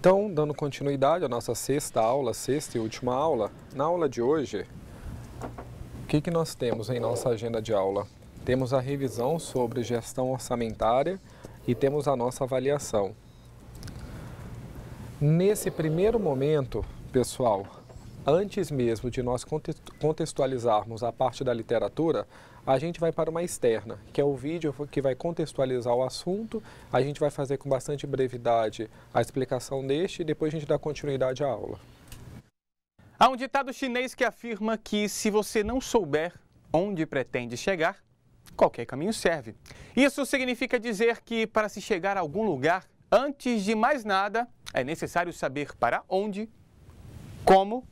Então, dando continuidade à nossa sexta e última aula, na aula de hoje, o que nós temos em nossa agenda de aula? Temos a revisão sobre gestão orçamentária e temos a nossa avaliação. Nesse primeiro momento, pessoal, antes mesmo de nós contextualizarmos a parte da literatura, a gente vai para uma externa, que é o vídeo que vai contextualizar o assunto. A gente vai fazer com bastante brevidade a explicação deste e depois a gente dá continuidade à aula. Há um ditado chinês que afirma que se você não souber onde pretende chegar, qualquer caminho serve. Isso significa dizer que para se chegar a algum lugar, antes de mais nada, é necessário saber para onde, como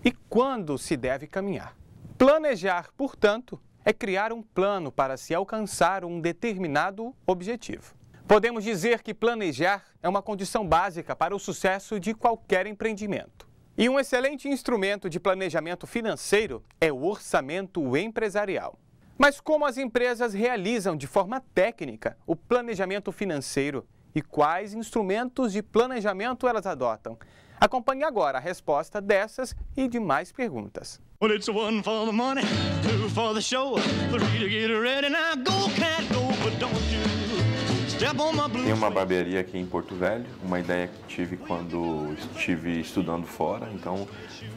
e quando se deve caminhar. Planejar, portanto, é criar um plano para se alcançar um determinado objetivo. Podemos dizer que planejar é uma condição básica para o sucesso de qualquer empreendimento. E um excelente instrumento de planejamento financeiro é o orçamento empresarial. Mas como as empresas realizam de forma técnica o planejamento financeiro e quais instrumentos de planejamento elas adotam? Acompanhe agora a resposta dessas e de mais perguntas. Well, it's one for the money, two for the show, three to get ready. Now go, cat, go, but don't you step on my blue. Tem uma barbearia aqui em Porto Velho, uma ideia que tive quando estive estudando fora, então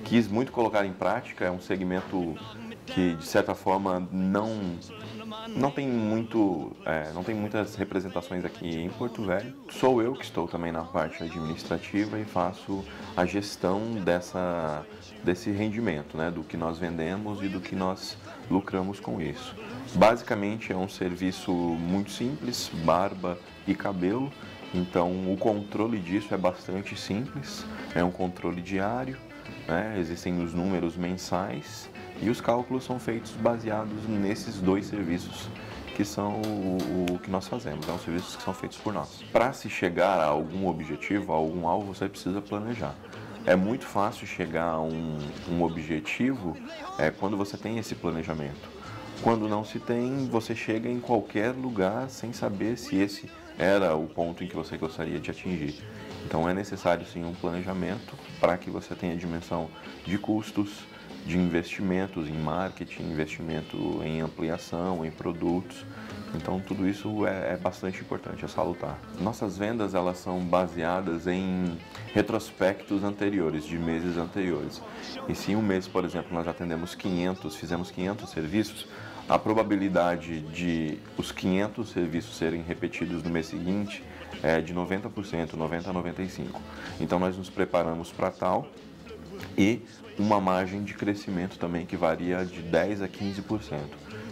quis muito colocar em prática. É um segmento que, de certa forma, não tem muitas representações aqui em Porto Velho. Sou eu que estou também na parte administrativa e faço a gestão desse rendimento, né, do que nós vendemos e do que nós lucramos com isso. Basicamente é um serviço muito simples, barba e cabelo, então o controle disso é bastante simples, é um controle diário, né, existem os números mensais e os cálculos são feitos baseados nesses dois serviços que são o que nós fazemos, são serviços que são feitos por nós. Para se chegar a algum objetivo, a algum alvo, você precisa planejar. É muito fácil chegar a um objetivo quando você tem esse planejamento. Quando não se tem, você chega em qualquer lugar sem saber se esse era o ponto em que você gostaria de atingir. Então é necessário sim um planejamento para que você tenha dimensão de custos, de investimentos em marketing, investimento em ampliação, em produtos. Então tudo isso é bastante importante, é salutar. Nossas vendas elas são baseadas em retrospectos anteriores, de meses anteriores. E se um mês, por exemplo, nós fizemos 500 serviços, a probabilidade de os 500 serviços serem repetidos no mês seguinte é de 90%, 90% a 95%. Então nós nos preparamos para tal e uma margem de crescimento também que varia de 10% a 15%.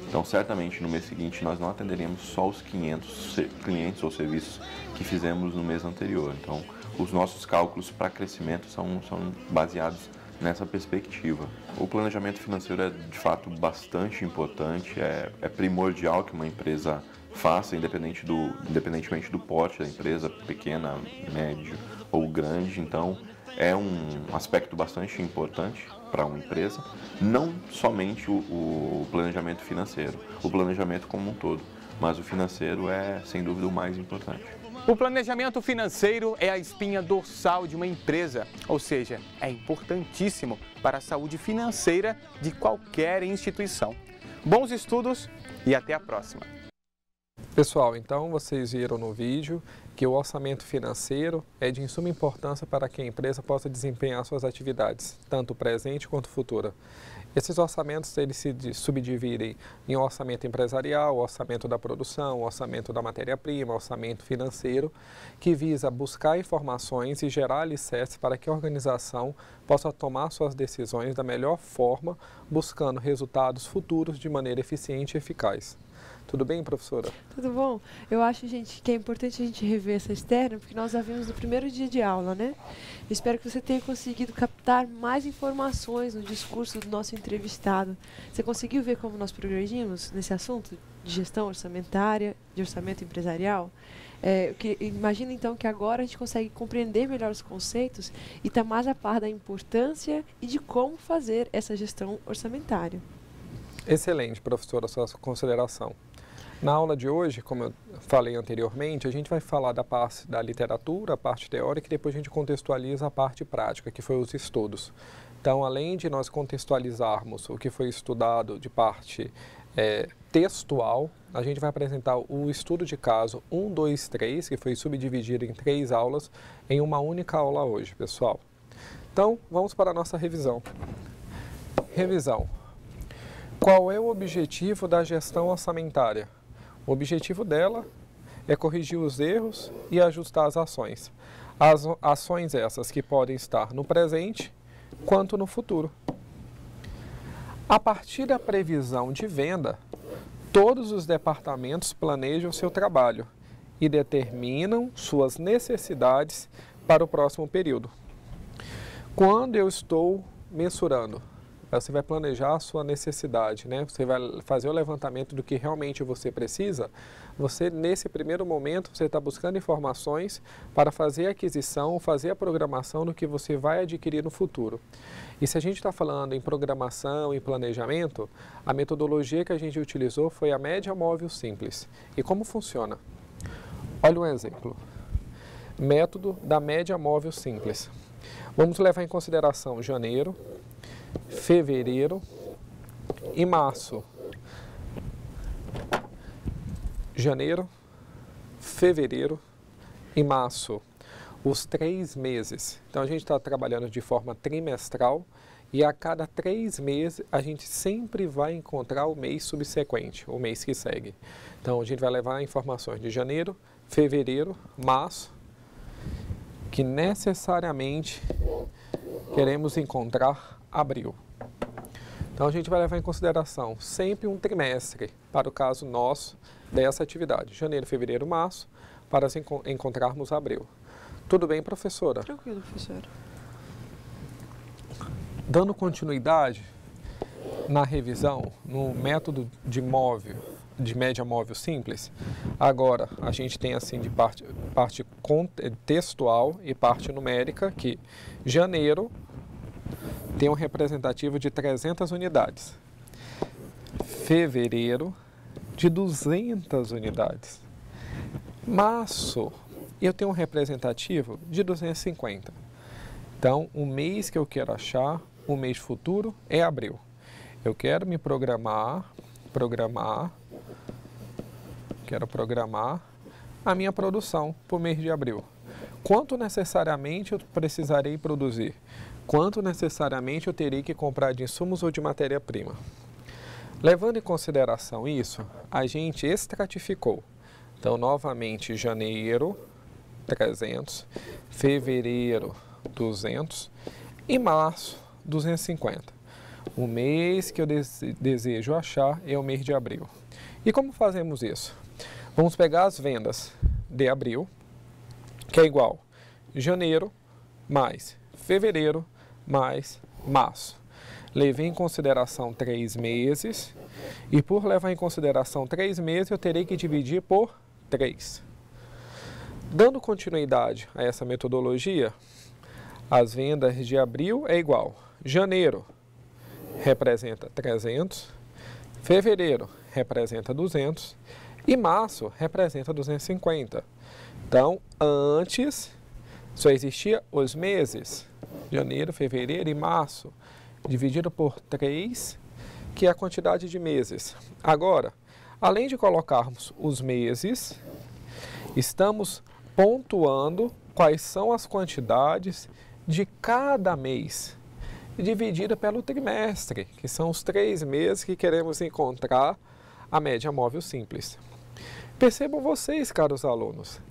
Então, certamente, no mês seguinte, nós não atenderíamos só os 500 clientes ou serviços que fizemos no mês anterior. Então, os nossos cálculos para crescimento são baseados nessa perspectiva. O planejamento financeiro é, de fato, bastante importante, é primordial que uma empresa faça, independentemente do porte da empresa, pequena, médio ou grande. Então, é um aspecto bastante importante para uma empresa, não somente o planejamento financeiro, o planejamento como um todo, mas o financeiro é, sem dúvida, o mais importante. O planejamento financeiro é a espinha dorsal de uma empresa, ou seja, é importantíssimo para a saúde financeira de qualquer instituição. Bons estudos e até a próxima! Pessoal, então vocês viram no vídeo que o orçamento financeiro é de suma importância para que a empresa possa desempenhar suas atividades, tanto presente quanto futura. Esses orçamentos eles se subdividem em orçamento empresarial, orçamento da produção, orçamento da matéria-prima, orçamento financeiro, que visa buscar informações e gerar alicerces para que a organização possa tomar suas decisões da melhor forma, buscando resultados futuros de maneira eficiente e eficaz. Tudo bem, professora? Tudo bom. Eu acho, gente, que é importante a gente rever essa externa, porque nós a vimos no primeiro dia de aula, né? Espero que você tenha conseguido captar mais informações no discurso do nosso entrevistado. Você conseguiu ver como nós progredimos nesse assunto de gestão orçamentária, de orçamento empresarial? Imagina, então, que agora a gente consegue compreender melhor os conceitos e estar mais a par da importância e de como fazer essa gestão orçamentária. Excelente, professora, a sua consideração. Na aula de hoje, como eu falei anteriormente, a gente vai falar da parte da literatura, a parte teórica, e depois a gente contextualiza a parte prática, que foi os estudos. Então, além de nós contextualizarmos o que foi estudado de parte textual, a gente vai apresentar o estudo de caso 1, 2, 3, que foi subdividido em 3 aulas, em uma única aula hoje, pessoal. Então, vamos para a nossa revisão. Revisão. Qual é o objetivo da gestão orçamentária? O objetivo dela é corrigir os erros e ajustar as ações. As ações essas que podem estar no presente quanto no futuro. A partir da previsão de venda, todos os departamentos planejam seu trabalho e determinam suas necessidades para o próximo período. Quando eu estou mensurando, você vai planejar a sua necessidade, né? Você vai fazer o levantamento do que realmente você precisa. Você, nesse primeiro momento, você está buscando informações para fazer a aquisição, fazer a programação do que você vai adquirir no futuro. E se a gente está falando em programação e planejamento, a metodologia que a gente utilizou foi a média móvel simples. E como funciona? Olha um exemplo. Método da média móvel simples. Vamos levar em consideração janeiro, fevereiro e março. Janeiro, fevereiro e março. Os 3 meses. Então, a gente está trabalhando de forma trimestral e a cada 3 meses a gente sempre vai encontrar o mês subsequente, o mês que segue. Então, a gente vai levar informações de janeiro, fevereiro, março, que necessariamente queremos encontrar abril. Então, a gente vai levar em consideração sempre um trimestre para o caso nosso dessa atividade. Janeiro, fevereiro, março, para encontrarmos abril. Tudo bem, professora? Tranquilo, professora. Dando continuidade na revisão, no método de média móvel simples, agora a gente tem assim de parte textual e parte numérica, que janeiro tem um representativo de 300 unidades, fevereiro de 200 unidades, março eu tenho um representativo de 250. Então, o mês que eu quero achar, o mês futuro, é abril. Eu quero me programar a minha produção para o mês de abril. Quanto necessariamente eu precisarei produzir? Quanto necessariamente eu terei que comprar de insumos ou de matéria-prima? Levando em consideração isso, a gente estratificou. Então, novamente, janeiro, 300, fevereiro, 200 e março, 250. O mês que eu desejo achar é o mês de abril. E como fazemos isso? Vamos pegar as vendas de abril, que é igual janeiro mais fevereiro mais março. Levei em consideração 3 meses e por levar em consideração 3 meses eu terei que dividir por 3. Dando continuidade a essa metodologia, as vendas de abril é igual janeiro representa 300, fevereiro representa 200 e março representa 250. Então, antes só existia os meses, janeiro, fevereiro e março, dividido por 3, que é a quantidade de meses. Agora, além de colocarmos os meses, estamos pontuando quais são as quantidades de cada mês, dividida pelo trimestre, que são os 3 meses que queremos encontrar a média móvel simples. Percebam vocês, caros alunos,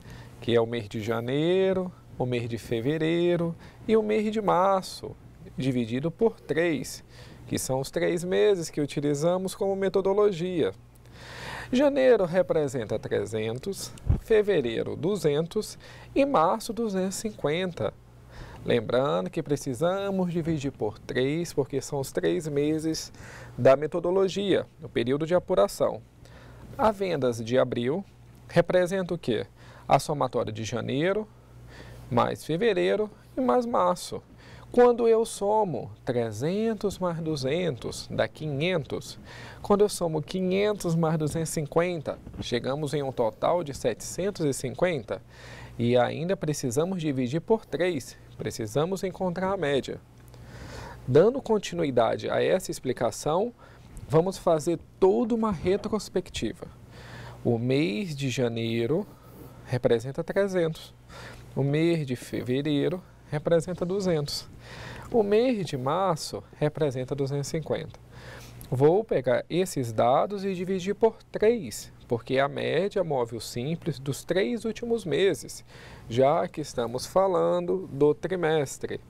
que é o mês de janeiro, o mês de fevereiro e o mês de março, dividido por 3, que são os 3 meses que utilizamos como metodologia. Janeiro representa 300, fevereiro 200 e março 250. Lembrando que precisamos dividir por 3, porque são os 3 meses da metodologia, no período de apuração. A vendas de abril representa o quê? A somatória de janeiro, mais fevereiro e mais março. Quando eu somo 300 mais 200, dá 500. Quando eu somo 500 mais 250, chegamos em um total de 750. E ainda precisamos dividir por 3. Precisamos encontrar a média. Dando continuidade a essa explicação, vamos fazer toda uma retrospectiva. O mês de janeiro representa 300. O mês de fevereiro representa 200. O mês de março representa 250. Vou pegar esses dados e dividir por 3, porque é a média móvel simples dos 3 últimos meses, já que estamos falando do trimestre.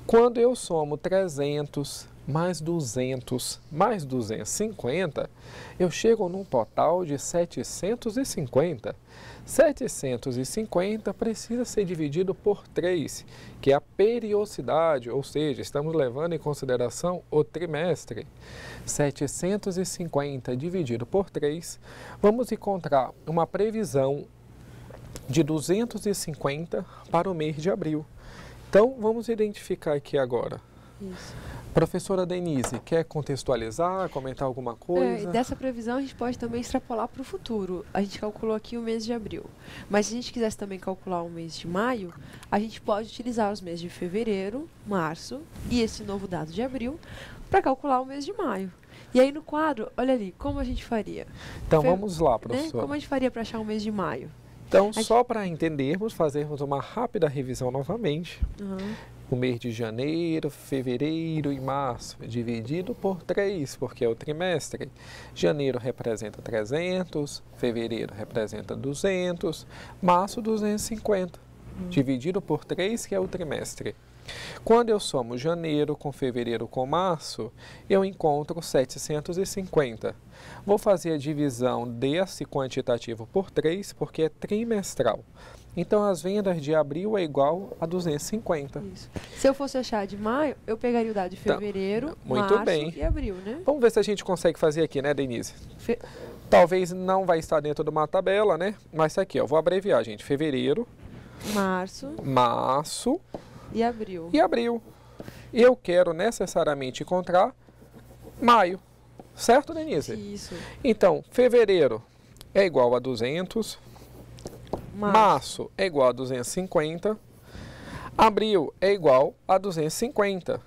Quando eu somo 300 mais 200 mais 250, eu chego num total de 750. 750 precisa ser dividido por 3, que é a periodicidade, ou seja, estamos levando em consideração o trimestre. 750 dividido por 3, vamos encontrar uma previsão de 250 para o mês de abril. Então, vamos identificar aqui agora. Isso. Professora Denise, quer contextualizar, comentar alguma coisa? Dessa previsão a gente pode também extrapolar para o futuro. A gente calculou aqui o mês de abril. Mas se a gente quisesse também calcular o mês de maio, a gente pode utilizar os meses de fevereiro, março e esse novo dado de abril para calcular o mês de maio. E aí no quadro, olha ali, como a gente faria? Então vamos lá, Né? professora. Como a gente faria para achar o mês de maio? Então, só para entendermos, fazermos uma rápida revisão novamente. O mês de janeiro, fevereiro e março, dividido por 3, porque é o trimestre. Janeiro representa 300, fevereiro representa 200, março 250, dividido por 3, que é o trimestre. Quando eu somo janeiro com fevereiro com março, eu encontro 750. Vou fazer a divisão desse quantitativo por 3, porque é trimestral. Então, as vendas de abril é igual a 250. Isso. Se eu fosse achar de maio, eu pegaria o dado de fevereiro, muito março bem. e abril, né? Vamos ver se a gente consegue fazer aqui, né, Denise? Talvez não vai estar dentro de uma tabela, né? Mas tá aqui, ó, vou abreviar, gente. Fevereiro, março e abril. Eu quero necessariamente encontrar maio. Certo, Denise? Isso. Então, fevereiro é igual a 200. Março é igual a 250. Abril é igual a 250.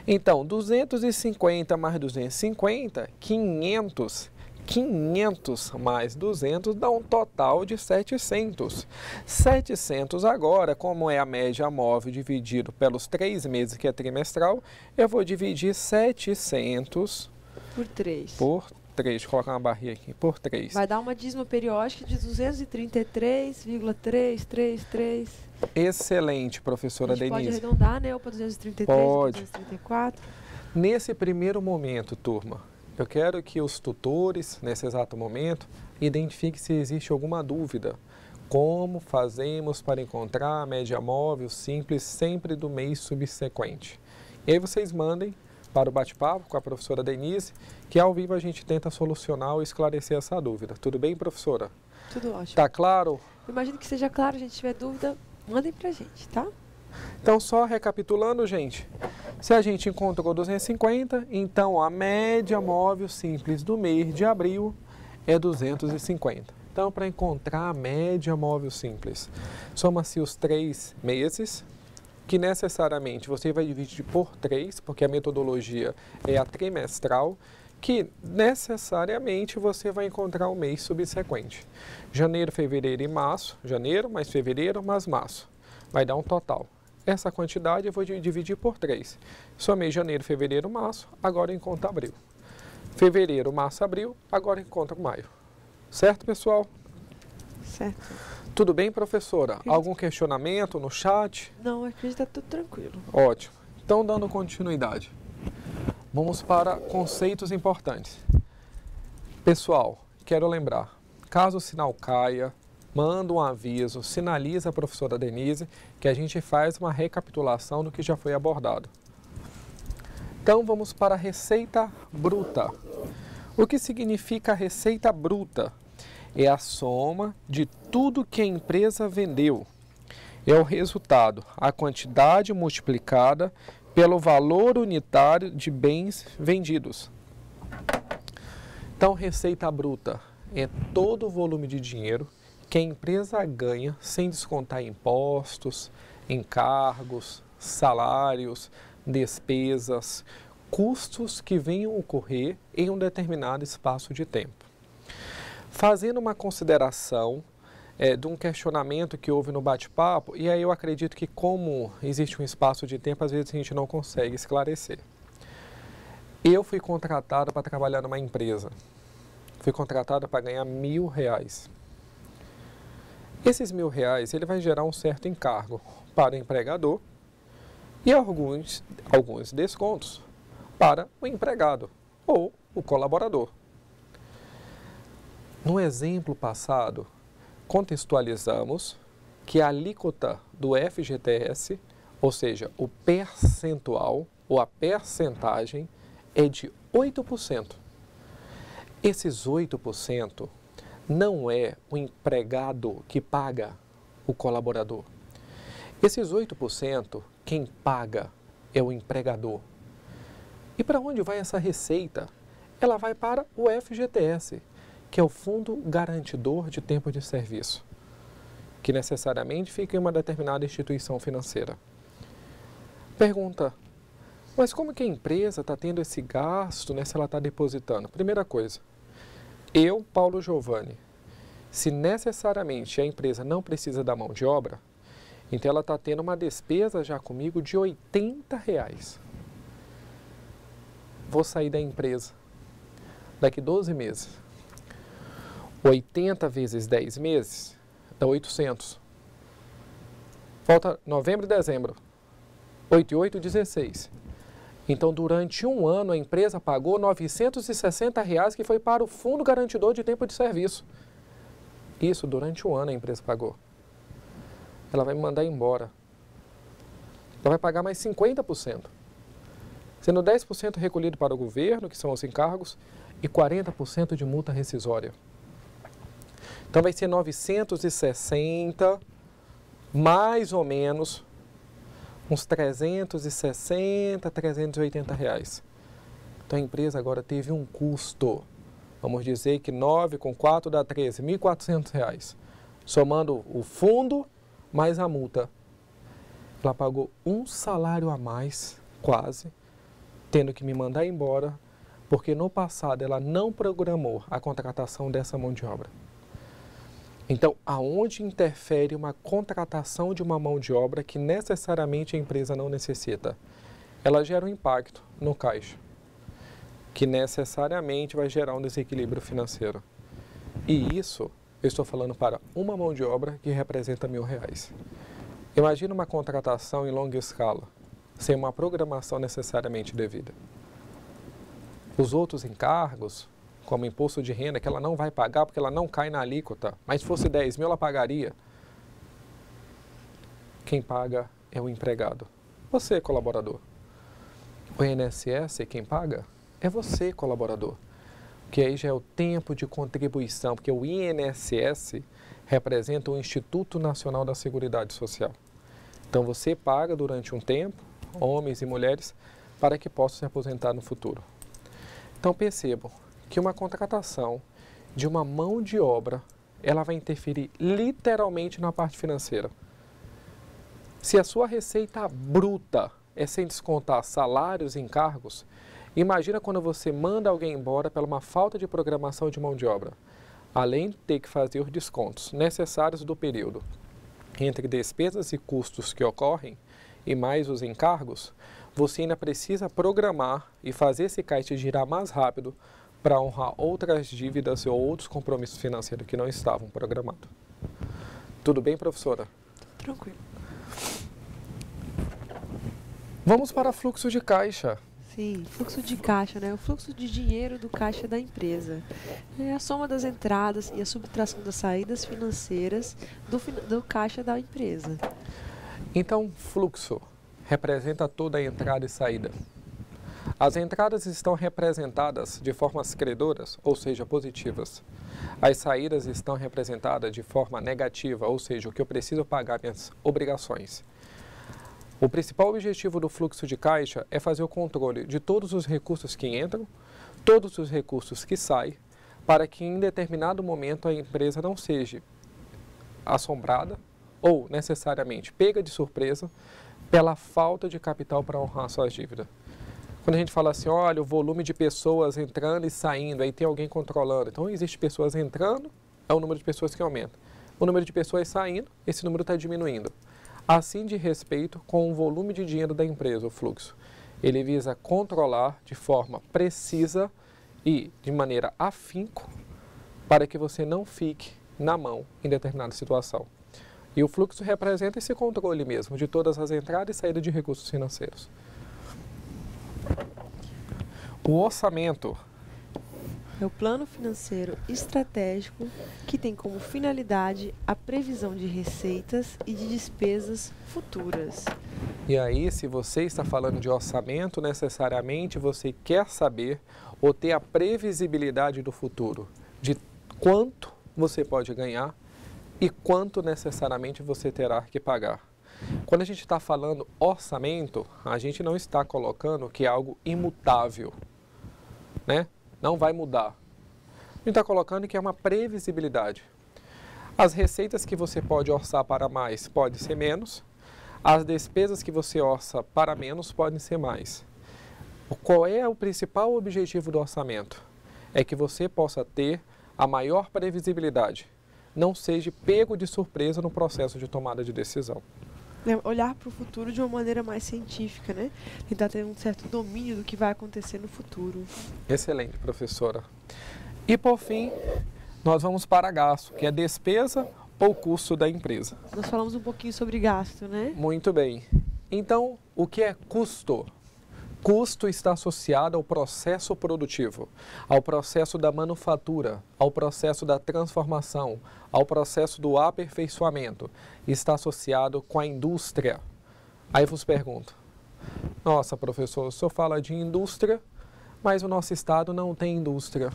Então, 250 mais 250, 500. 500 mais 200 dá um total de 700. 700 agora, como é a média móvel dividido pelos 3 meses, que é trimestral, eu vou dividir 700 por 3. Por 3, deixa eu colocar uma barrinha aqui, por 3. Vai dar uma dízima periódica de 233,333. Excelente, professora a gente Denise. Pode arredondar, né? Ou para 233, pode. 234. Nesse primeiro momento, turma, eu quero que os tutores, nesse exato momento, identifiquem se existe alguma dúvida. Como fazemos para encontrar a média móvel simples sempre do mês subsequente? E aí vocês mandem para o bate-papo com a professora Denise, que ao vivo a gente tenta solucionar ou esclarecer essa dúvida. Tudo bem, professora? Tudo ótimo. Tá claro? Eu imagino que seja claro. Se a gente tiver dúvida, mandem pra gente, tá? Então, só recapitulando, gente. Se a gente encontrou 250, então a média móvel simples do mês de abril é 250. Então, para encontrar a média móvel simples, soma-se os 3 meses, que necessariamente você vai dividir por 3, porque a metodologia é a trimestral, que necessariamente você vai encontrar o mês subsequente. Janeiro, fevereiro e março. Janeiro mais fevereiro mais março. Vai dar um total. Essa quantidade eu vou dividir por 3. Somei janeiro, fevereiro, março, agora eu encontro abril. Fevereiro, março, abril, agora eu encontro maio. Certo, pessoal? Certo. Tudo bem, professora? Algum questionamento no chat? Não, acredito que está tudo tranquilo. Ótimo. Então, dando continuidade, vamos para conceitos importantes. Pessoal, quero lembrar, caso o sinal caia, manda um aviso, sinaliza a professora Denise, que a gente faz uma recapitulação do que já foi abordado. Então, vamos para a receita bruta. O que significa a receita bruta? É a soma de tudo que a empresa vendeu. é o resultado, a quantidade multiplicada pelo valor unitário de bens vendidos. Então, receita bruta é todo o volume de dinheiro que a empresa ganha sem descontar impostos, encargos, salários, despesas, custos que venham ocorrer em um determinado espaço de tempo. Fazendo uma consideração de um questionamento que houve no bate-papo, e aí eu acredito que como existe um espaço de tempo, às vezes a gente não consegue esclarecer. Eu fui contratado para trabalhar numa empresa. Fui contratado para ganhar R$1.000. Esses R$1.000, ele vai gerar um certo encargo para o empregador e alguns descontos para o empregado ou o colaborador. No exemplo passado, contextualizamos que a alíquota do FGTS, ou seja, o percentual ou a percentagem, é de 8%. Esses 8% não é o empregado que paga o colaborador. Esses 8%, quem paga é o empregador. E para onde vai essa receita? Ela vai para o FGTS, que é o Fundo Garantidor de Tempo de Serviço, que necessariamente fica em uma determinada instituição financeira. Pergunta, mas como que a empresa está tendo esse gasto, né, se ela está depositando? Primeira coisa, eu, Paulo Giovanni, se necessariamente a empresa não precisa da mão de obra, então ela está tendo uma despesa já comigo de R$80. Vou sair da empresa daqui 12 meses. 80 vezes 10 meses dá 800. Falta novembro e dezembro. 8 e 8, 16. Então, durante um ano, a empresa pagou R$960, que foi para o Fundo Garantidor de Tempo de Serviço. Isso, durante um ano a empresa pagou. Ela vai me mandar embora. Ela vai pagar mais 50%. Sendo 10% recolhido para o governo, que são os encargos, e 40% de multa rescisória. Então, vai ser 960, mais ou menos, uns 360, R$380. Então, a empresa agora teve um custo, vamos dizer que 9 com 4 dá 13, R$1.400. Somando o fundo mais a multa. Ela pagou um salário a mais, quase, tendo que me mandar embora, porque no passado ela não programou a contratação dessa mão de obra. Então, aonde interfere uma contratação de uma mão de obra que necessariamente a empresa não necessita? Ela gera um impacto no caixa, que necessariamente vai gerar um desequilíbrio financeiro. E isso, eu estou falando para uma mão de obra que representa R$1.000. Imagina uma contratação em longa escala, sem uma programação necessariamente devida. Os outros encargos, como imposto de renda, que ela não vai pagar porque ela não cai na alíquota, mas se fosse 10 mil ela pagaria. Quem paga é o empregado. Você, colaborador. O INSS, quem paga é você, colaborador. Que aí já é o tempo de contribuição, porque o INSS representa o Instituto Nacional da Seguridade Social. Então você paga durante um tempo, homens e mulheres, para que possam se aposentar no futuro. Então percebam que uma contratação de uma mão de obra, ela vai interferir literalmente na parte financeira. Se a sua receita bruta é sem descontar salários e encargos, imagina quando você manda alguém embora pela uma falta de programação de mão de obra, além de ter que fazer os descontos necessários do período entre despesas e custos que ocorrem e mais os encargos, você ainda precisa programar e fazer esse caixa girar mais rápido para honrar outras dívidas ou outros compromissos financeiros que não estavam programados. Tudo bem, professora? Tranquilo. Vamos para fluxo de caixa. Sim, fluxo de caixa, né? O fluxo de dinheiro do caixa da empresa. É a soma das entradas e a subtração das saídas financeiras do caixa da empresa. Então, fluxo representa toda a entrada e saída. As entradas estão representadas de formas credoras, ou seja, positivas. As saídas estão representadas de forma negativa, ou seja, o que eu preciso pagar minhas obrigações. O principal objetivo do fluxo de caixa é fazer o controle de todos os recursos que entram, todos os recursos que saem, para que em determinado momento a empresa não seja assombrada ou necessariamente pega de surpresa pela falta de capital para honrar suas dívidas. Quando a gente fala assim, olha, o volume de pessoas entrando e saindo, aí tem alguém controlando. Então, existe pessoas entrando, é o número de pessoas que aumenta. O número de pessoas saindo, esse número está diminuindo. Assim de respeito com o volume de dinheiro da empresa, o fluxo. Ele visa controlar de forma precisa e de maneira afinco para que você não fique na mão em determinada situação. E o fluxo representa esse controle mesmo de todas as entradas e saídas de recursos financeiros. O orçamento é o plano financeiro estratégico que tem como finalidade a previsão de receitas e de despesas futuras. E aí, se você está falando de orçamento, necessariamente você quer saber ou ter a previsibilidade do futuro, de quanto você pode ganhar e quanto necessariamente você terá que pagar. Quando a gente está falando orçamento, a gente não está colocando que é algo imutável, né? Não vai mudar. A gente está colocando que é uma previsibilidade. As receitas que você pode orçar para mais podem ser menos, as despesas que você orça para menos podem ser mais. Qual é o principal objetivo do orçamento? É que você possa ter a maior previsibilidade, não seja pego de surpresa no processo de tomada de decisão. Olhar para o futuro de uma maneira mais científica, né? Tentar ter um certo domínio do que vai acontecer no futuro. Excelente, professora. E por fim, nós vamos para gasto, que é despesa ou custo da empresa. Nós falamos um pouquinho sobre gasto, né? Muito bem. Então, o que é custo? Custo está associado ao processo produtivo, ao processo da manufatura, ao processo da transformação, ao processo do aperfeiçoamento. Está associado com a indústria. Aí eu vos pergunto, nossa, professor, o senhor fala de indústria, mas o nosso estado não tem indústria.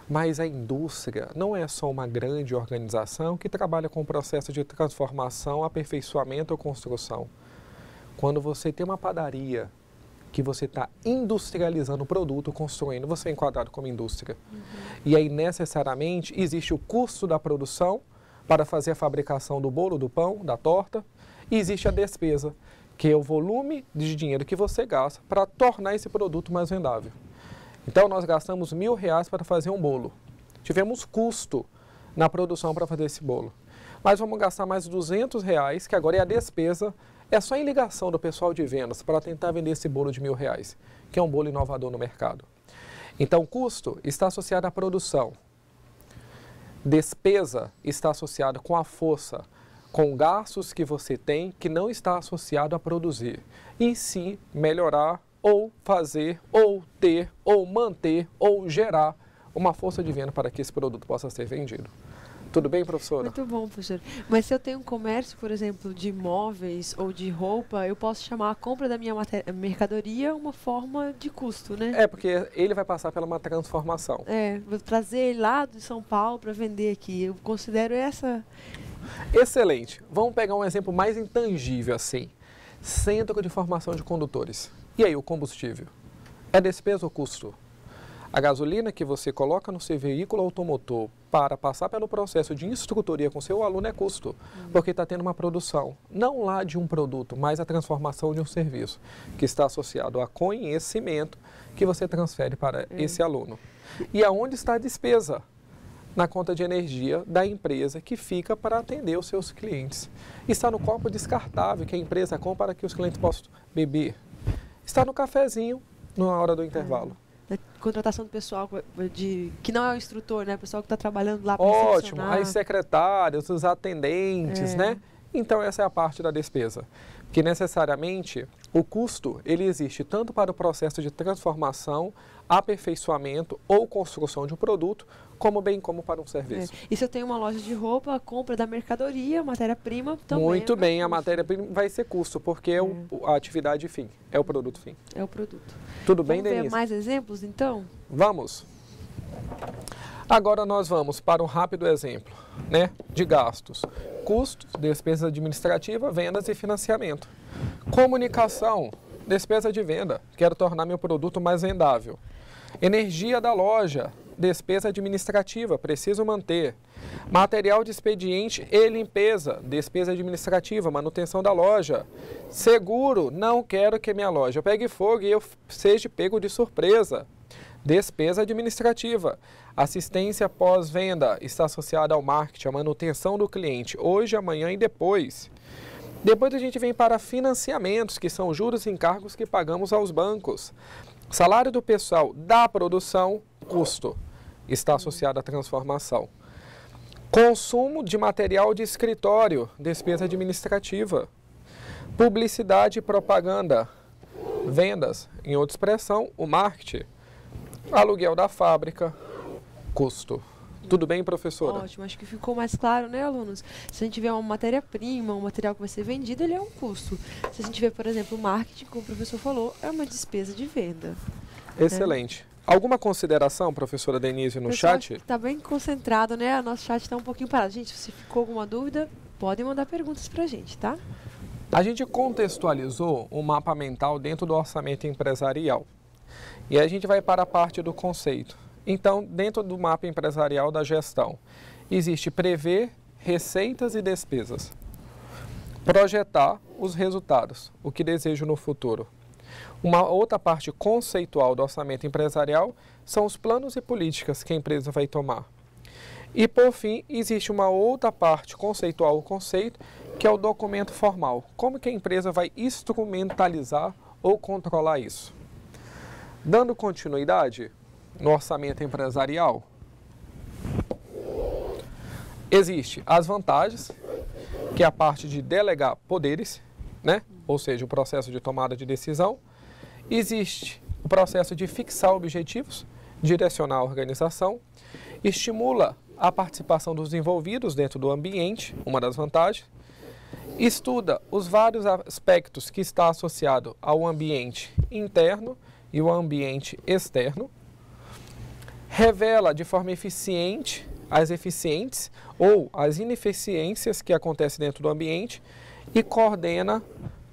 Mas a indústria não é só uma grande organização que trabalha com o processo de transformação, aperfeiçoamento ou construção. Quando você tem uma padaria, que você está industrializando o produto, construindo, você é enquadrado como indústria. E aí, necessariamente, existe o custo da produção para fazer a fabricação do bolo, do pão, da torta, e existe a despesa, que é o volume de dinheiro que você gasta para tornar esse produto mais vendável. Então, nós gastamos R$1.000 para fazer um bolo. Tivemos custo na produção para fazer esse bolo. Mas vamos gastar mais R$200, que agora é a despesa. É só em ligação do pessoal de vendas para tentar vender esse bolo de R$1.000, que é um bolo inovador no mercado. Então, custo está associado à produção. Despesa está associado com a força, com gastos que você tem que não está associado a produzir. E sim, melhorar, ou fazer, ou ter, ou manter, ou gerar uma força de venda para que esse produto possa ser vendido. Tudo bem, professora? Muito bom, professor. Mas se eu tenho um comércio, por exemplo, de móveis ou de roupa, eu posso chamar a compra da minha mercadoria uma forma de custo, né? É, porque ele vai passar por uma transformação. É, vou trazer ele lá de São Paulo para vender aqui. Eu considero essa... Excelente. Vamos pegar um exemplo mais intangível assim. Centro de formação de condutores. E aí, o combustível? É despesa ou custo? A gasolina que você coloca no seu veículo automotor para passar pelo processo de instrutoria com seu aluno é custo, porque está tendo uma produção, não lá de um produto, mas a transformação de um serviço, que está associado a conhecimento que você transfere para esse aluno. E aonde está a despesa? Na conta de energia da empresa que fica para atender os seus clientes. Está no copo descartável que a empresa compra para que os clientes possam beber. Está no cafezinho na hora do intervalo. Contratação do pessoal que não é o instrutor, né? O pessoal que está trabalhando lá para Ótimo, as secretárias, os atendentes, né? Então essa é a parte da despesa. que necessariamente o custo ele existe tanto para o processo de transformação, aperfeiçoamento ou construção de um produto, bem como para um serviço. E se eu tenho uma loja de roupa, a compra da mercadoria, matéria-prima também. Muito bem, a custo. matéria-prima vai ser custo, porque é a atividade fim, é o produto fim. É o produto. Tudo bem, Vamos ver Denise? mais exemplos, então? Vamos. Agora nós vamos para um rápido exemplo, né, de gastos. Custos, despesa administrativa, vendas e financiamento. Comunicação, despesa de venda, quero tornar meu produto mais vendável. Energia da loja, despesa administrativa, preciso manter. Material de expediente e limpeza, despesa administrativa, manutenção da loja. Seguro, não quero que minha loja pegue fogo e eu seja pego de surpresa. Despesa administrativa. Assistência pós-venda está associada ao marketing, à manutenção do cliente, hoje, amanhã e depois. Depois a gente vem para financiamentos, que são juros e encargos que pagamos aos bancos. Salário do pessoal da produção, custo, está associado à transformação. Consumo de material de escritório, despesa administrativa. Publicidade e propaganda, vendas, em outra expressão, o marketing. Aluguel da fábrica, custo. Tudo bem, professora? Ótimo, acho que ficou mais claro, né, alunos? Se a gente tiver uma matéria-prima, um material que vai ser vendido, ele é um custo. Se a gente tiver, por exemplo, o marketing, como o professor falou, é uma despesa de venda. Excelente. Alguma consideração, professora Denise, no chat? Está bem concentrado, né? O nosso chat está um pouquinho parado. Gente, se ficou alguma dúvida, podem mandar perguntas para a gente, tá? A gente contextualizou um mapa mental dentro do orçamento empresarial. E aí a gente vai para a parte do conceito. Então, dentro do mapa empresarial da gestão, existe prever receitas e despesas, projetar os resultados, o que desejo no futuro. Uma outra parte conceitual do orçamento empresarial são os planos e políticas que a empresa vai tomar. E, por fim, existe uma outra parte conceitual, o conceito, que é o documento formal. Como que a empresa vai instrumentalizar ou controlar isso? Dando continuidade no orçamento empresarial, existe as vantagens, que é a parte de delegar poderes, né? Ou seja, o processo de tomada de decisão. Existe o processo de fixar objetivos, direcionar a organização, estimula a participação dos envolvidos dentro do ambiente, uma das vantagens, estuda os vários aspectos que está associado ao ambiente interno e o ambiente externo, revela de forma eficiente as eficientes ou as ineficiências que acontecem dentro do ambiente e coordena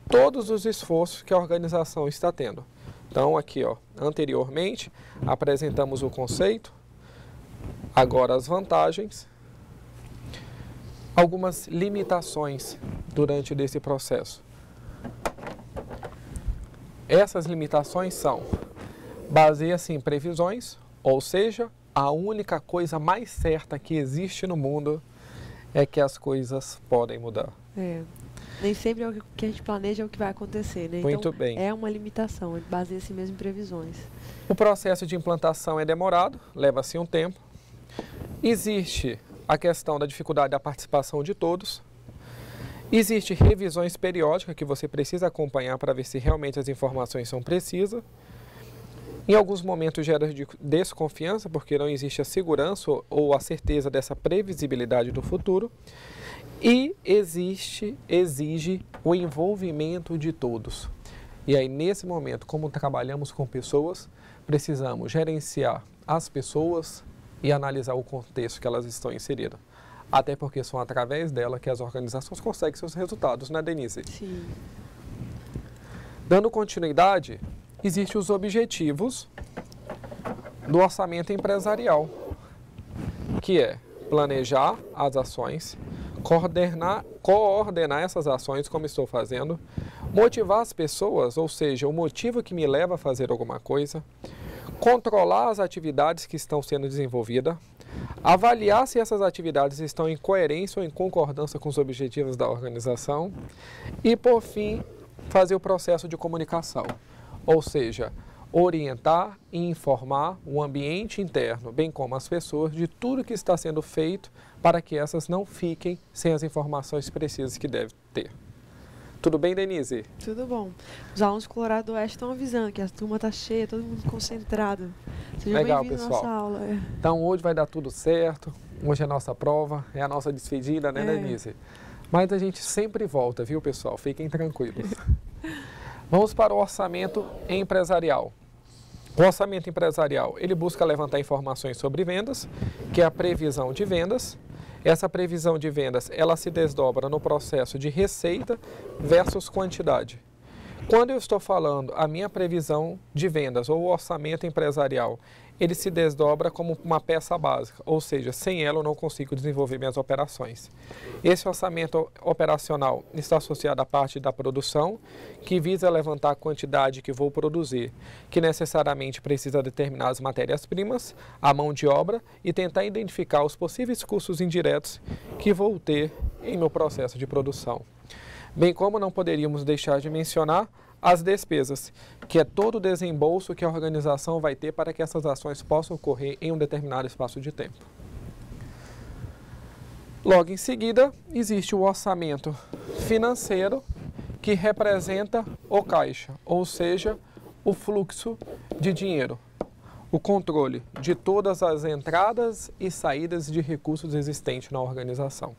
todos os esforços que a organização está tendo. Então, aqui, ó, anteriormente, apresentamos o conceito, agora as vantagens, algumas limitações durante esse processo. Essas limitações são, baseia-se em previsões, ou seja, a única coisa mais certa que existe no mundo é que as coisas podem mudar. Nem sempre é o que a gente planeja é o que vai acontecer, né? Muito então, bem. É uma limitação, baseia-se mesmo em previsões. O processo de implantação é demorado, leva-se um tempo. Existe a questão da dificuldade da participação de todos. Existe revisões periódicas que você precisa acompanhar para ver se realmente as informações são precisas. Em alguns momentos gera desconfiança, porque não existe a segurança ou a certeza dessa previsibilidade do futuro. E exige o envolvimento de todos. E aí, nesse momento, como trabalhamos com pessoas, precisamos gerenciar as pessoas e analisar o contexto que elas estão inseridas. Até porque são através dela que as organizações conseguem seus resultados, né, Denise? Sim. Dando continuidade, existem os objetivos do orçamento empresarial, que é planejar as ações, coordenar essas ações, como estou fazendo, motivar as pessoas, ou seja, o motivo que me leva a fazer alguma coisa, controlar as atividades que estão sendo desenvolvidas, avaliar se essas atividades estão em coerência ou em concordância com os objetivos da organização e, por fim, fazer o processo de comunicação, ou seja, orientar e informar o ambiente interno, bem como as pessoas, de tudo que está sendo feito para que essas não fiquem sem as informações precisas que devem ter. Tudo bem, Denise? Tudo bom. Os alunos do Colorado Oeste estão avisando que a turma está cheia, todo mundo concentrado. Sejam Legal, bem-vindos à pessoal. nossa aula. Então, hoje vai dar tudo certo. Hoje é a nossa prova, é a nossa despedida, né, Denise? Mas a gente sempre volta, viu, pessoal? Fiquem tranquilos. Vamos para o orçamento empresarial. O orçamento empresarial, ele busca levantar informações sobre vendas, que é a previsão de vendas. Essa previsão de vendas, ela se desdobra no processo de receita versus quantidade. Quando eu estou falando a minha previsão de vendas ou orçamento empresarial, ele se desdobra como uma peça básica, ou seja, sem ela eu não consigo desenvolver minhas operações. Esse orçamento operacional está associado à parte da produção, que visa levantar a quantidade que vou produzir, que necessariamente precisa determinar as matérias-primas, a mão de obra e tentar identificar os possíveis custos indiretos que vou ter em meu processo de produção. Bem como não poderíamos deixar de mencionar as despesas, que é todo o desembolso que a organização vai ter para que essas ações possam ocorrer em um determinado espaço de tempo. Logo em seguida, existe o orçamento financeiro, que representa o caixa, ou seja, o fluxo de dinheiro, o controle de todas as entradas e saídas de recursos existentes na organização.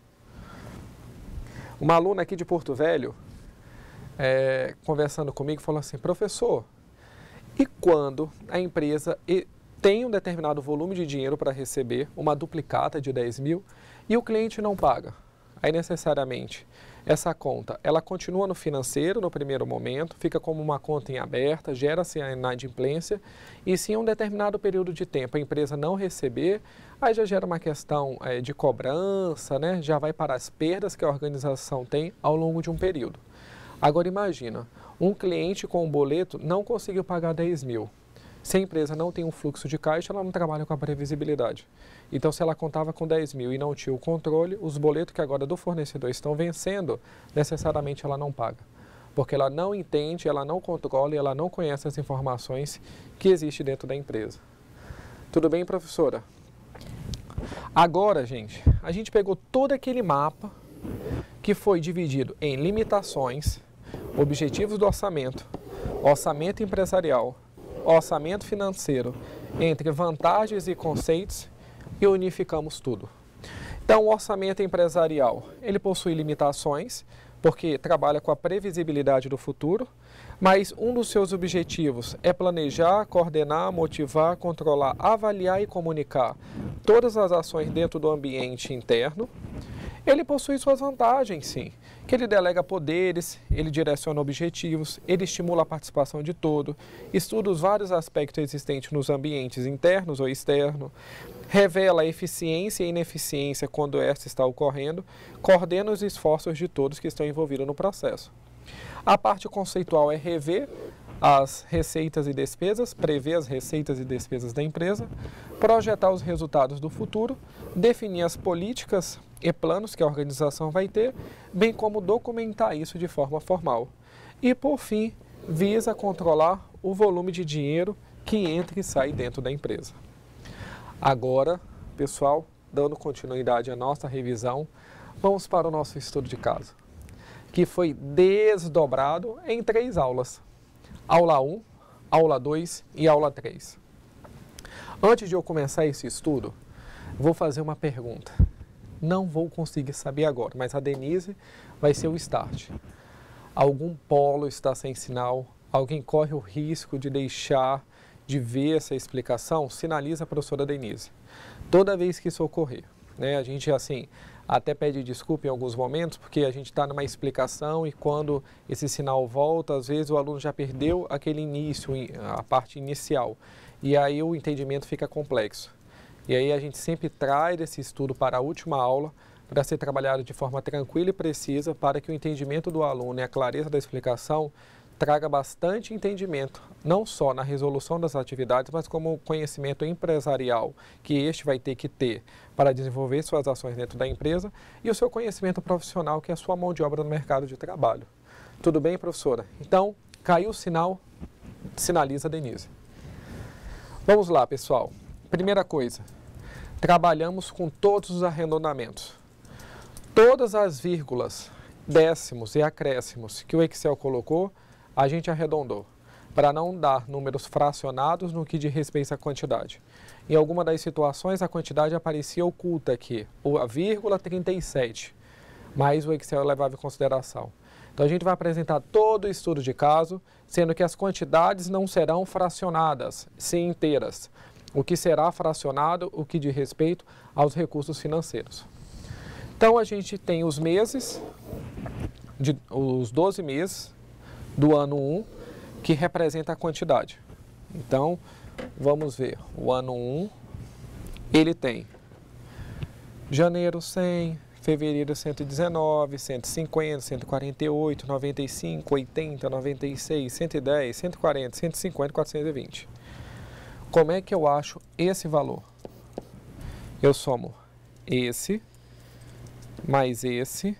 Uma aluna aqui de Porto Velho, conversando comigo, falou assim: professor, e quando a empresa tem um determinado volume de dinheiro para receber, uma duplicata de 10 mil, e o cliente não paga? Aí necessariamente essa conta, ela continua no financeiro no primeiro momento, fica como uma conta em aberta, gera-se a inadimplência, e se em um determinado período de tempo a empresa não receber, aí já gera uma questão de cobrança, né? Já vai para as perdas que a organização tem ao longo de um período. Agora imagina, um cliente com um boleto não conseguiu pagar 10 mil. Se a empresa não tem um fluxo de caixa, ela não trabalha com a previsibilidade. Então, se ela contava com 10 mil e não tinha o controle, os boletos que agora do fornecedor estão vencendo, necessariamente ela não paga. Porque ela não entende, ela não controla e ela não conhece as informações que existem dentro da empresa. Tudo bem, professora? Agora, gente, a gente pegou todo aquele mapa que foi dividido em limitações, objetivos do orçamento, orçamento empresarial, orçamento financeiro, entre vantagens e conceitos, e unificamos tudo. Então, o orçamento empresarial, ele possui limitações, porque trabalha com a previsibilidade do futuro, mas um dos seus objetivos é planejar, coordenar, motivar, controlar, avaliar e comunicar todas as ações dentro do ambiente interno. Ele possui suas vantagens, sim, que ele delega poderes, ele direciona objetivos, ele estimula a participação de todo, estuda os vários aspectos existentes nos ambientes internos ou externos, revela a eficiência e ineficiência quando esta está ocorrendo, coordena os esforços de todos que estão envolvidos no processo. A parte conceitual é rever as receitas e despesas, prever as receitas e despesas da empresa, projetar os resultados do futuro, definir as políticas e planos que a organização vai ter, bem como documentar isso de forma formal. E, por fim, visa controlar o volume de dinheiro que entra e sai dentro da empresa. Agora, pessoal, dando continuidade à nossa revisão, vamos para o nosso estudo de caso, que foi desdobrado em 3 aulas. Aula 1, aula 2 e aula 3. Antes de eu começar esse estudo, vou fazer uma pergunta. Não vou conseguir saber agora, mas a Denise vai ser o start. Algum polo está sem sinal? Alguém corre o risco de deixar de ver essa explicação? Sinaliza a professora Denise. Toda vez que isso ocorrer, né, a gente assim até pede desculpa em alguns momentos, porque a gente está numa explicação e quando esse sinal volta, às vezes o aluno já perdeu aquele início, a parte inicial, e aí o entendimento fica complexo. E aí a gente sempre traz esse estudo para a última aula, para ser trabalhado de forma tranquila e precisa, para que o entendimento do aluno e a clareza da explicação traga bastante entendimento, não só na resolução das atividades, mas como conhecimento empresarial que este vai ter que ter para desenvolver suas ações dentro da empresa e o seu conhecimento profissional, que é a sua mão de obra no mercado de trabalho. Tudo bem, professora? Então, caiu o sinal, sinaliza a Denise. Vamos lá, pessoal. Primeira coisa, trabalhamos com todos os arredondamentos. Todas as vírgulas décimos e acréscimos que o Excel colocou, a gente arredondou, para não dar números fracionados no que diz respeito à quantidade. Em alguma das situações, a quantidade aparecia oculta aqui, ou a vírgula 37, mas o Excel levava em consideração. Então, a gente vai apresentar todo o estudo de caso, sendo que as quantidades não serão fracionadas, sim inteiras. O que será fracionado, o que diz respeito aos recursos financeiros. Então, a gente tem os meses, os 12 meses do ano 1, que representa a quantidade. Então, vamos ver, o ano 1, ele tem janeiro 100, fevereiro 119, 150, 148, 95, 80, 96, 110, 140, 150, 420. Como é que eu acho esse valor? Eu somo esse, mais esse,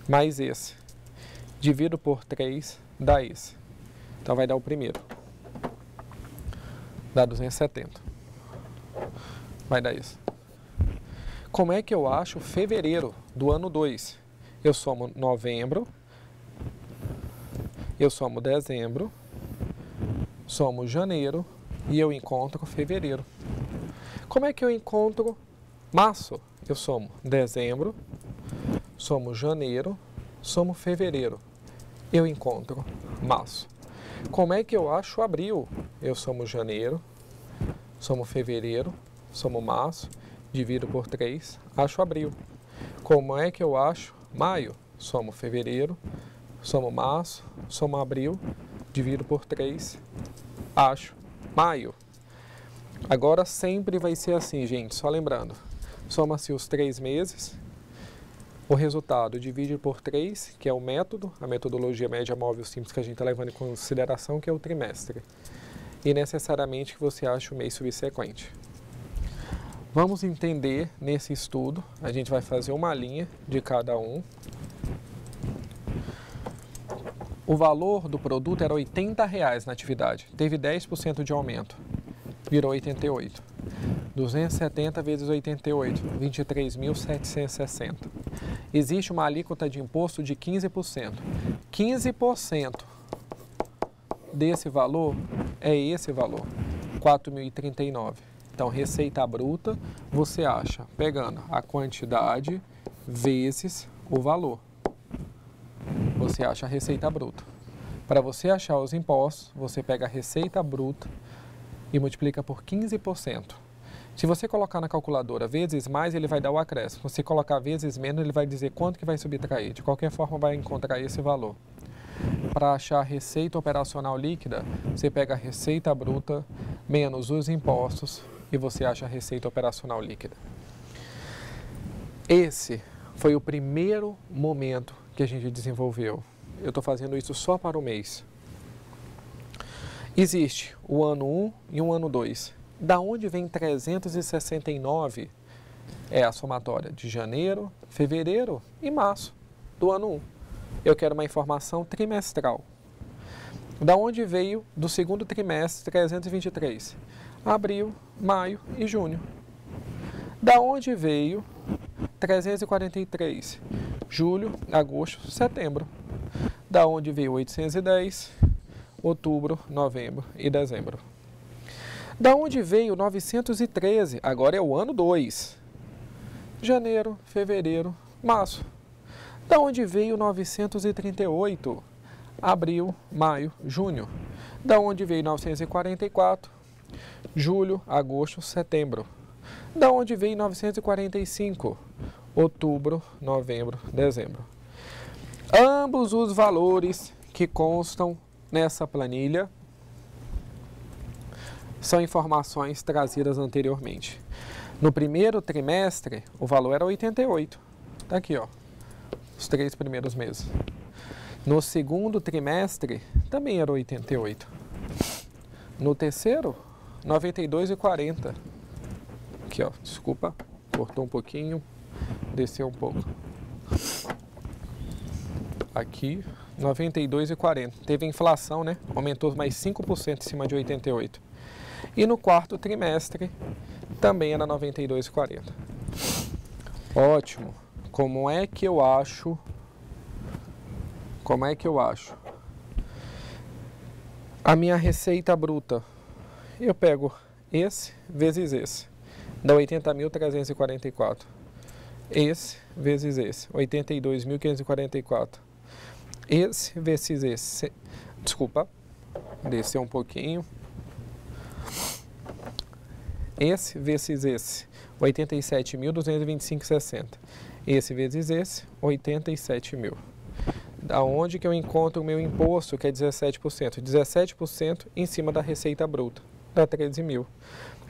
mais esse. Divido por 3, dá esse. Então vai dar o primeiro. Dá 270. Vai dar isso. Como é que eu acho fevereiro do ano 2? Eu somo novembro, eu somo dezembro, somo janeiro e eu encontro fevereiro. Como é que eu encontro março? Eu somo dezembro, somo janeiro, somo fevereiro. Eu encontro março. Como é que eu acho abril? Eu somo janeiro, somo fevereiro, somo março, divido por 3, acho abril. Como é que eu acho maio? Somo fevereiro, somo março, somo abril, divido por 3, acho maio. Agora sempre vai ser assim, gente, só lembrando. Soma-se os 3 meses, o resultado divide por 3, que é o método, a metodologia média móvel simples que a gente está levando em consideração, que é o trimestre. E necessariamente que você ache o mês subsequente. Vamos entender nesse estudo, a gente vai fazer uma linha de cada um. O valor do produto era R$ 80,00 na atividade, teve 10% de aumento, virou 88. 270 vezes 88, 23.760. Existe uma alíquota de imposto de 15%. 15% desse valor é esse valor, 4.039. Então, receita bruta, você acha pegando a quantidade vezes o valor. Você acha a receita bruta. Para você achar os impostos, você pega a receita bruta e multiplica por 15%. Se você colocar na calculadora vezes mais, ele vai dar o acréscimo. Se você colocar vezes menos, ele vai dizer quanto que vai subtrair. De qualquer forma, vai encontrar esse valor. Para achar a receita operacional líquida, você pega a receita bruta menos os impostos e você acha a receita operacional líquida. Esse foi o primeiro momento que a gente desenvolveu. Eu estou fazendo isso só para o mês. Existe o ano 1 e o ano 2. Da onde vem 369? É a somatória de janeiro, fevereiro e março do ano 1. Eu quero uma informação trimestral. Da onde veio do segundo trimestre 323? Abril, maio e junho. Da onde veio 343? Julho, agosto, setembro. Da onde veio 810? Outubro, novembro e dezembro. Da onde veio 913? Agora é o ano 2. Janeiro, fevereiro, março. Da onde veio 938? Abril, maio, junho. Da onde veio 944? Julho, agosto, setembro. Da onde veio 945? Outubro, novembro, dezembro. Ambos os valores que constam nessa planilha são informações trazidas anteriormente. No primeiro trimestre, o valor era 88. Está aqui, ó, os 3 primeiros meses. No segundo trimestre, também era 88. No terceiro, 92,40. Aqui, ó, desculpa, cortou um pouquinho, desceu um pouco. Aqui, 92,40. Teve inflação, né? Aumentou mais 5% em cima de 88. E no quarto trimestre, também era 92,40. Ótimo. Como é que eu acho Como é que eu acho? A minha receita bruta, eu pego esse vezes esse, dá 80.344. Esse vezes esse, 82.544. Esse vezes esse, desculpa, descer um pouquinho. Esse vezes esse, 87.225,60. Esse vezes esse, 87.000. Da onde que eu encontro o meu imposto, que é 17%? 17% em cima da receita bruta, dá 13.000.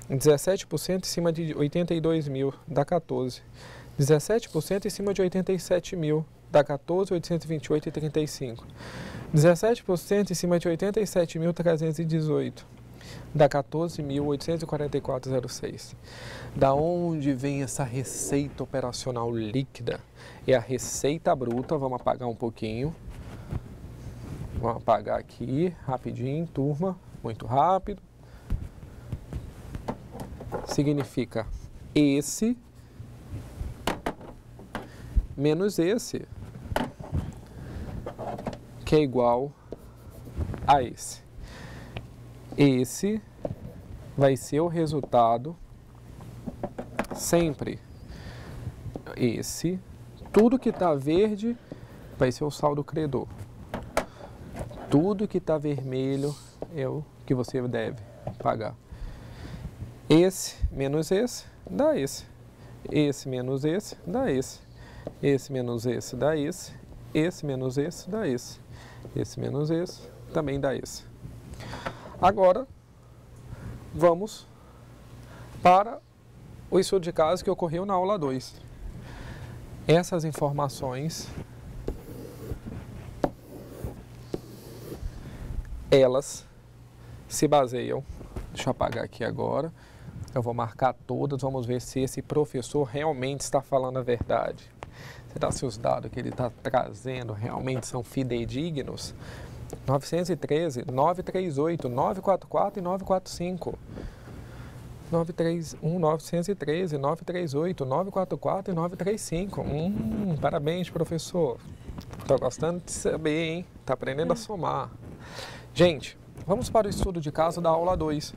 17% em cima de 82.000, dá 14. 17% em cima de 87.000, dá 14.828,35. 17% em cima de 87.318, dá 14.844,06. Da onde vem essa receita operacional líquida? É a receita bruta, vamos apagar um pouquinho. Vamos apagar aqui, rapidinho, turma, muito rápido. Significa esse menos esse, que é igual a esse. Esse vai ser o resultado sempre. Esse, tudo que está verde vai ser o saldo credor. Tudo que está vermelho é o que você deve pagar. Esse menos esse dá esse. Esse menos esse dá esse. Esse menos esse dá esse. Esse menos esse dá esse. Esse menos esse também dá esse. Agora, vamos para o estudo de caso que ocorreu na aula 2. Essas informações, elas se baseiam, deixa eu apagar aqui agora, eu vou marcar todas, vamos ver se esse professor realmente está falando a verdade. Será se os dados que ele está trazendo realmente são fidedignos? 913, 938, 944 e 945. 931, 913, 938, 944 e 935. Parabéns, professor. Estou gostando de saber, hein? Está aprendendo a somar. Gente, vamos para o estudo de caso da aula 2.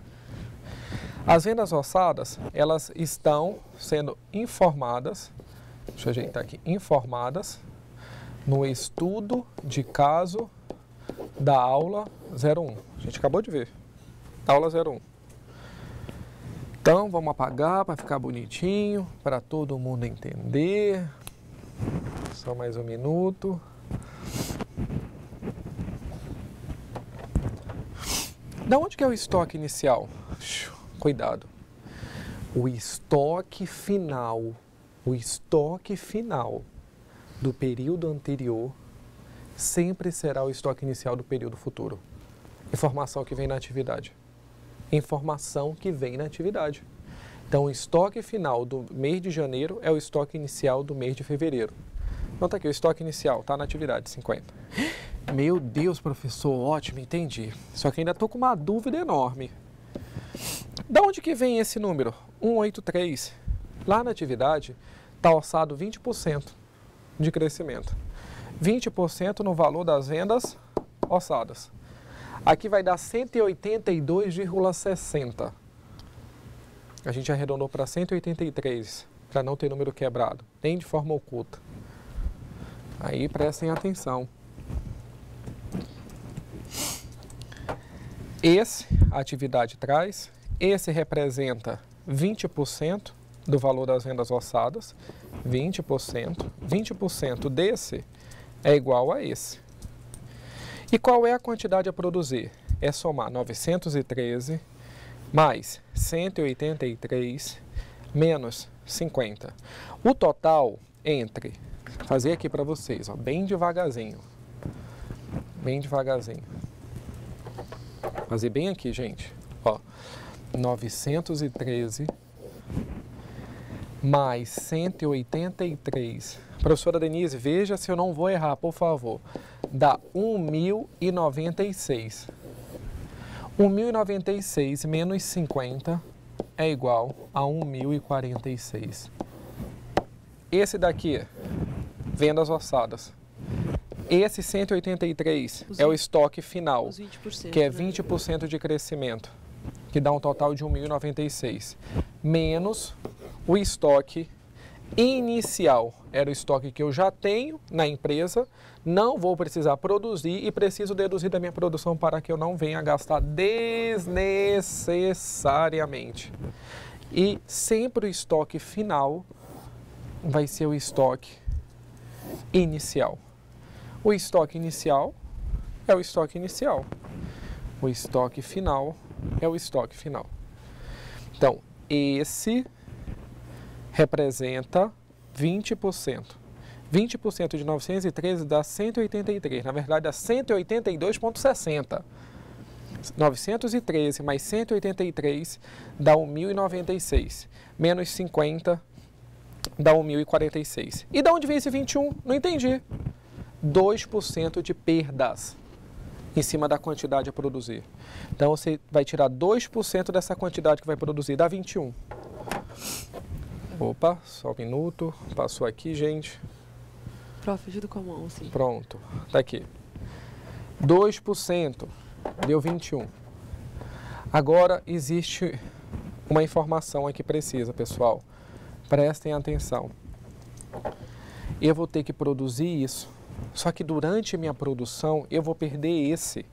As vendas ossadas, elas estão sendo informadas, deixa eu ajeitar aqui, informadas no estudo de caso da aula 01. A gente acabou de ver, aula 01. Então, vamos apagar para ficar bonitinho, para todo mundo entender. Só mais um minuto. Da onde que é o estoque inicial? Cuidado. O estoque final do período anterior sempre será o estoque inicial do período futuro. Informação que vem na atividade. Informação que vem na atividade. Então, o estoque final do mês de janeiro é o estoque inicial do mês de fevereiro. Então, tá aqui, o estoque inicial está na atividade, 50. Meu Deus, professor, ótimo, entendi. Só que ainda estou com uma dúvida enorme. Da onde que vem esse número? 183. Lá na atividade está orçado 20% de crescimento. 20% no valor das vendas orçadas. Aqui vai dar 182,60. A gente arredondou para 183, para não ter número quebrado, nem de forma oculta. Aí prestem atenção. Esse a atividade traz, esse representa 20% do valor das vendas orçadas, 20%. 20% desse é igual a esse. E qual é a quantidade a produzir? É somar 913 mais 183 menos 50. O total entre, fazer aqui para vocês, ó, bem devagarzinho. Bem devagarzinho. Fazer bem aqui, gente. Ó, 913 mais 183. Professora Denise, veja se eu não vou errar, por favor. Dá 1.096. 1.096 menos 50 é igual a 1.046. Esse daqui, vendas orçadas. Esse 183 é o estoque final, Os 20%, que é né? 20% de crescimento, que dá um total de 1.096, menos o estoque inicial. Era o estoque que eu já tenho na empresa, não vou precisar produzir e preciso deduzir da minha produção para que eu não venha gastar desnecessariamente. E sempre o estoque final vai ser o estoque inicial. O estoque inicial é o estoque inicial. O estoque final é o estoque final. Então, esse representa 20%. 20% de 913 dá 183, na verdade dá 182,60. 913 mais 183 dá 1.096, menos 50 dá 1.046. E de onde vem esse 21? Não entendi. 2% de perdas em cima da quantidade a produzir. Então você vai tirar 2% dessa quantidade que vai produzir, dá 21. Opa, só um minuto, passou aqui, gente. Prof, ajuda com a mão, assim. Pronto, tá aqui. 2% deu 21. Agora existe uma informação aqui precisa, pessoal. Prestem atenção. Eu vou ter que produzir isso. Só que durante a minha produção eu vou perder esse.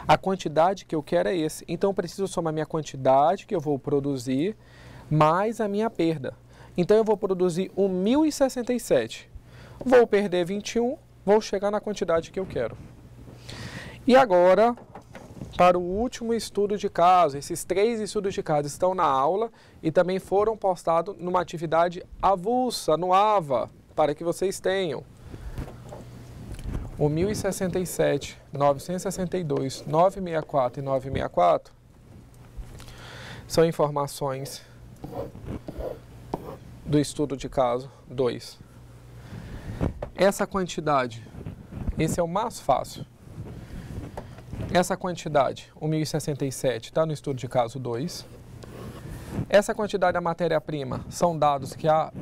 A quantidade que eu quero é esse. Então eu preciso somar minha quantidade que eu vou produzir mais a minha perda. Então eu vou produzir 1.067. Vou perder 21, vou chegar na quantidade que eu quero. E agora, para o último estudo de caso, esses 3 estudos de caso estão na aula e também foram postados numa atividade avulsa, no AVA, para que vocês tenham. O 1067, 962, 964 e 964 são informações do estudo de caso 2. Essa quantidade, esse é o mais fácil. Essa quantidade, o 1067, está no estudo de caso 2. Essa quantidade da matéria-prima são dados que a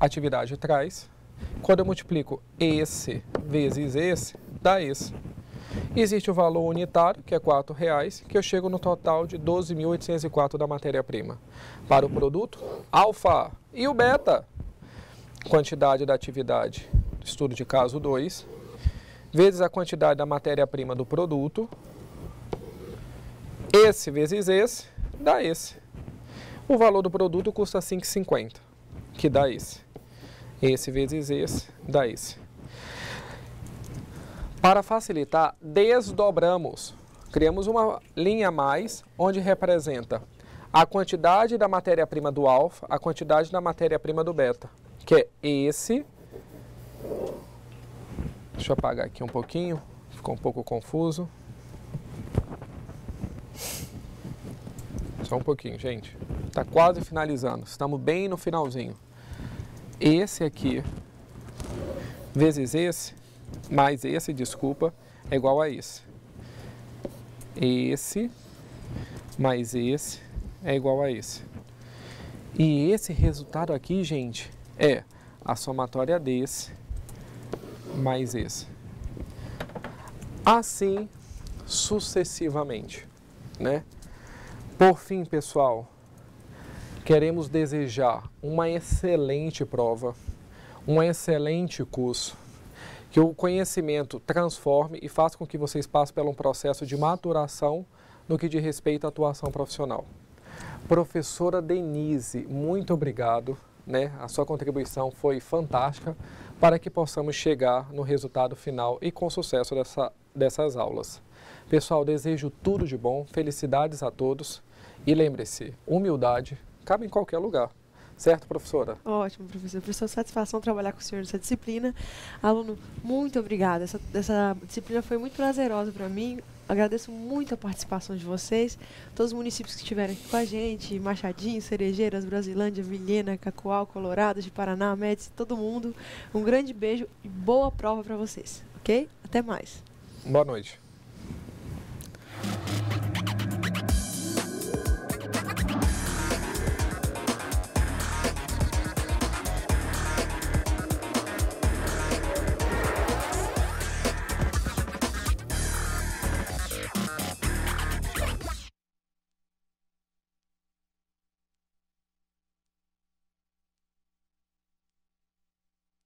atividade traz. Quando eu multiplico esse vezes esse, dá esse. Existe o valor unitário, que é R$ 4,00, que eu chego no total de 12.804 da matéria-prima. Para o produto alfa e o beta, quantidade da atividade, estudo de caso 2, vezes a quantidade da matéria-prima do produto, esse vezes esse, dá esse. O valor do produto custa R$ 5,50, que dá esse. Esse vezes esse, dá esse. Para facilitar, desdobramos. Criamos uma linha a mais, onde representa a quantidade da matéria-prima do alfa, a quantidade da matéria-prima do beta, que é esse. Deixa eu apagar aqui um pouquinho, ficou um pouco confuso. Só um pouquinho, gente. Está quase finalizando, estamos bem no finalzinho. Esse aqui, vezes esse, mais esse, desculpa, é igual a esse. Esse, mais esse, é igual a esse. E esse resultado aqui, gente, é a somatória desse, mais esse. Assim, sucessivamente, né? Por fim, pessoal, queremos desejar uma excelente prova, um excelente curso, que o conhecimento transforme e faça com que vocês passem por um processo de maturação no que diz respeito à atuação profissional. Professora Denise, muito obrigado, né? A sua contribuição foi fantástica para que possamos chegar no resultado final e com sucesso dessas aulas. Pessoal, desejo tudo de bom, felicidades a todos e lembre-se, humildade cabe em qualquer lugar. Certo, professora? Ótimo, professor. Professor, satisfação trabalhar com o senhor nessa disciplina. Aluno, muito obrigada. Essa disciplina foi muito prazerosa para mim. Agradeço muito a participação de vocês. Todos os municípios que estiveram aqui com a gente, Machadinho, Cerejeiras, Brasilândia, Vilhena, Cacoal, Colorado, de Paraná, Médici, todo mundo. Um grande beijo e boa prova para vocês, ok? Até mais. Boa noite.